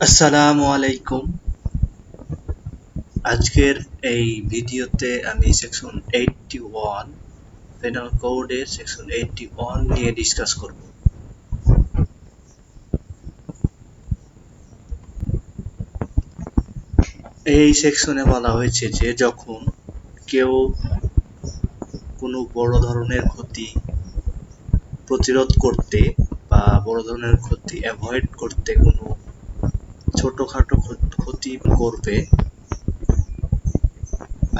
আসসালামু আলাইকুম। আজকের এই ভিডিওতে আমি সেকশন 81 পেনাল কোডের সেকশন 81 নিয়ে ডিসকাস করব। এই সেকশনে বলা হয়েছে যে যখন কেউ কোনো বড় ধরনের ক্ষতি প্রতিরোধ করতে বা বড় ধরনের ক্ষতি অ্যাভয়েড করতে কোনো ছোটখাটো ক্ষতি করবে,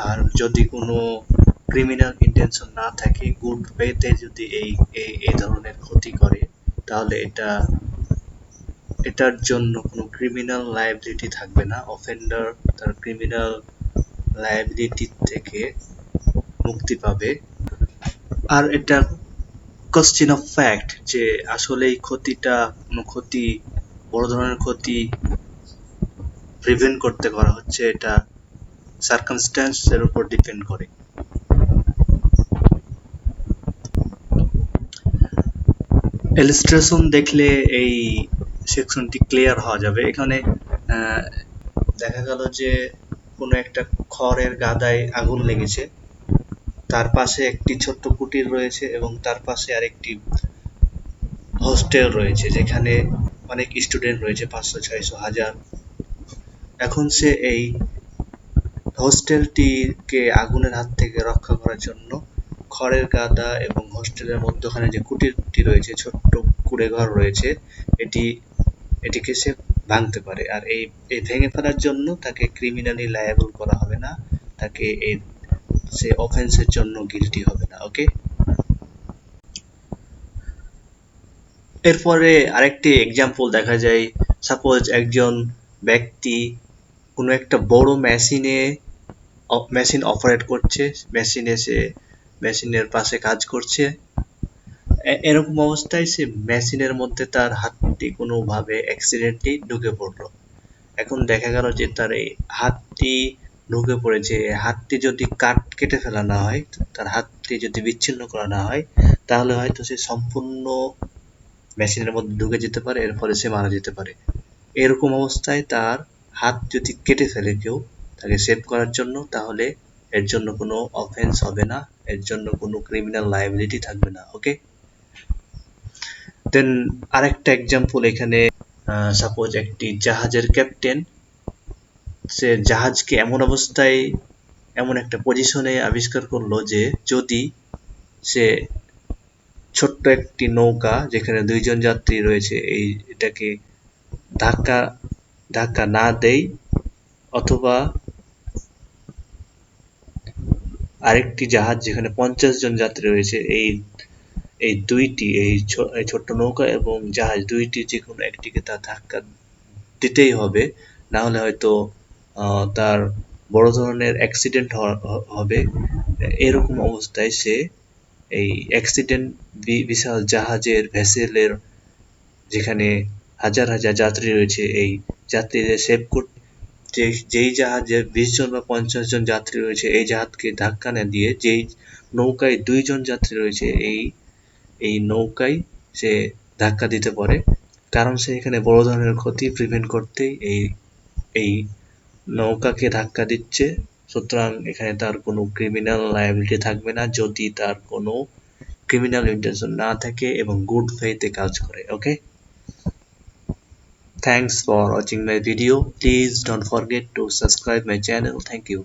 আর যদি কোনো ক্রিমিনাল ইন্টেনশন না থাকে, গুড ফেথে যদি এই ধরনের ক্ষতি করে, তাহলে এটার জন্য কোনো ক্রিমিনাল লায়াবিলিটি থাকবে না। অফেন্ডার তার ক্রিমিনাল লায়াবিলিটি থেকে মুক্তি পাবে। আর এটা কোশ্চেন অফ ফ্যাক্ট যে আসলে এই কোনো বড় ধরনের ক্ষতি প্রিভেন্ট করতে করা হচ্ছে, এটা সার্কামস্ট্যান্স এর উপর ডিপেন্ড করে। ইলাস্ট্রেশন দেখলে এই সেকশনটি ক্লিয়ার হওয়া যাবে। এখানে দেখা গেল যে কোনো একটা খড়ের গাদায় আগুন লেগেছে, তার পাশে একটি ছোট্ট কুটির রয়েছে এবং তার পাশে আরেকটি হোস্টেল রয়েছে যেখানে অনেক স্টুডেন্ট রয়েছে, 500, 600, 1000। এখন সে এই হোস্টেলটিকে আগুনের হাত থেকে রক্ষা করার জন্য খড়ের গাদা এবং হোস্টেলের মধ্যখানে যে কুটিরটি রয়েছে, ছোট্ট কুঁড়ে ঘর রয়েছে, এটিকে সে ভাঙতে পারে। আর এই ভেঙে ফেলার জন্য তাকে ক্রিমিনালি লায়াবল করা হবে না, তাকে সে অফেন্সের জন্য গিলটি হবে না। ওকে, এরপরে আরেকটি এক্সাম্পল দেখা যায়। সাপোজ একজন ব্যক্তি কোনো একটা বড় মেশিন অপারেট করছে, মেশিনের পাশে কাজ করছে। এরকম অবস্থায় সে মেশিনের মধ্যে তার হাতটি কোনোভাবে অ্যাক্সিডেন্টলি ঢুকে পড়লো। এখন দেখা গেল যে তার এই হাতটি ঢুকে পড়েছে। হাতটি যদি কেটে ফেলা না হয়, তার হাতটি যদি বিচ্ছিন্ন করা না হয়, তাহলে হয়তো সে সম্পূর্ণ মেশিনের মধ্যে ঢুকে যেতে পারে, এর ফলে সে মারা যেতে পারে। এরকম অবস্থায় তার হাত যদি কেটে ফেলে কেউ তাকে সেভ করার জন্য, তাহলে এর জন্য কোনো অফেন্স হবে না, এর জন্য কোনো ক্রিমিনাল লায়াবিলিটি থাকবে না। ওকে, দেন আরেকটা এক্সাম্পল এখানে। সাপোজ একটি জাহাজের ক্যাপ্টেন, সে জাহাজকে এমন একটা পজিশনে আবিষ্কার করলো যে যদি সে ছোট্ট একটি নৌকা যেখানে 2 জন যাত্রী রয়েছে এটাকে ধাক্কা ধাক্কা না দেয়, অথবা আরেকটি জাহাজ যেখানে 50 জন যাত্রী রয়েছে, এই ছোট্ট নৌকা এবং জাহাজ দুইটি যে কোনো একটিকে তার ধাক্কা দিতেই হবে, না হলে হয়তো তার বড় ধরনের অ্যাক্সিডেন্ট হবে। এরকম অবস্থায় সে এই অ্যাক্সিডেন্ট বিশাল জাহাজের ভেসেলের যেখানে হাজার হাজার যাত্রী রয়েছে, এই যাত্রীদের সেভ করতে যেই জাহাজে 20 জন বা 50 জন যাত্রী রয়েছে, এই জাহাজকে ধাক্কা না দিয়ে যেই নৌকায় 2 জন যাত্রী রয়েছে এই নৌকায় সে ধাক্কা দিতে পারে, কারণ সে এখানে বড় ধরনের ক্ষতি প্রিভেন্ট করতেই এই নৌকাকে ধাক্কা দিচ্ছে। সুতরাং এখানে তার কোনো ক্রিমিনাল লায়াবিলিটি থাকবে না যদি তার কোনো ক্রিমিনাল ইন্টেনশন না থাকে এবং গুড ফেইথে কাজ করে। ওকে, thanks for watching my video. Please don't forget to subscribe my channel. Thank you.